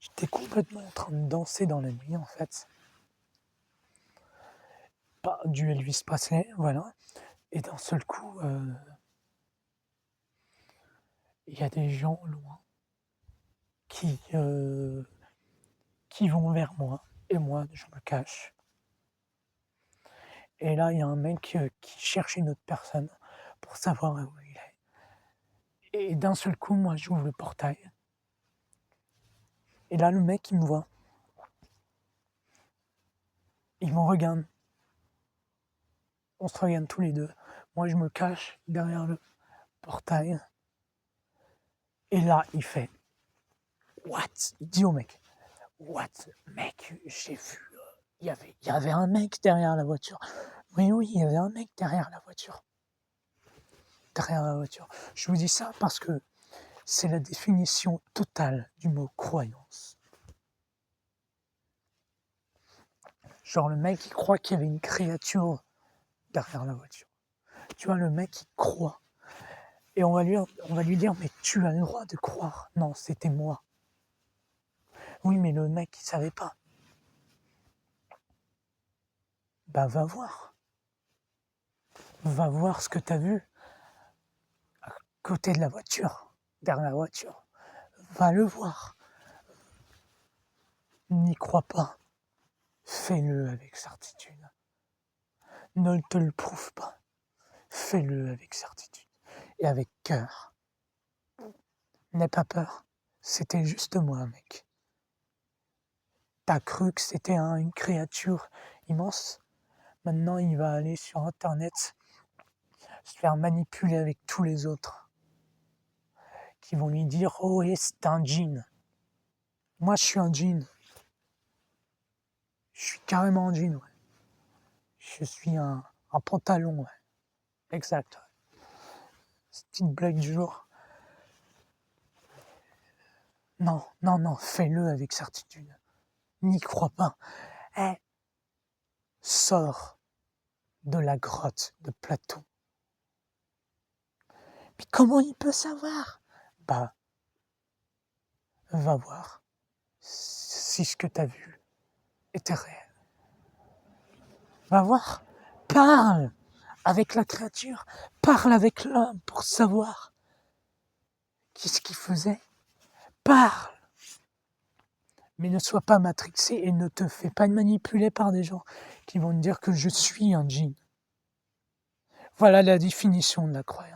J'étais complètement en train de danser dans la nuit, en fait. Pas du Elvis Presley, voilà. Et d'un seul coup, il y a des gens loin qui, euh, qui vont vers moi. Et moi, je me cache. Et là, il y a un mec qui cherche une autre personne pour savoir où il est. Et d'un seul coup, moi, j'ouvre le portail. Et là, le mec, il me voit. Il me regarde. On se regarde tous les deux. Moi, je me cache derrière le portail. Et là, il fait What? Il dit au mec What? Mec, j'ai vu. Il y avait un mec derrière la voiture. Oui, il y avait un mec derrière la voiture. Derrière la voiture. Je vous dis ça parce que c'est la définition totale du mot croyance. Genre le mec, il croit qu'il y avait une créature derrière la voiture. Tu vois, le mec, il croit. Et on va lui dire, mais tu as le droit de croire. Non, c'était moi. Oui, mais le mec, il savait pas. Bah, va voir. Va voir ce que t'as vu à côté de la voiture, derrière la voiture. Va le voir. N'y crois pas. Fais-le avec certitude. Ne te le prouve pas. Fais-le avec certitude et avec cœur. N'aie pas peur. C'était juste moi, mec. T'as cru que c'était une créature immense. Maintenant, il va aller sur Internet se faire manipuler avec tous les autres qui vont lui dire « Oh, et c'est un djinn ». Moi, je suis un djinn. Je suis carrément un djinn, ouais. Je suis un pantalon, ouais. Exact. C'est une blague du jour. Non, fais-le avec certitude. N'y crois pas. Sors de la grotte de Platon. Mais comment il peut savoir? Bah, va voir si ce que t'as vu était réel. Va voir. Parle avec la créature. Parle avec l'homme pour savoir qu'est-ce qu'il faisait. Parle. Mais ne sois pas matrixé et ne te fais pas manipuler par des gens qui vont te dire que je suis un djinn. Voilà la définition de la croyance.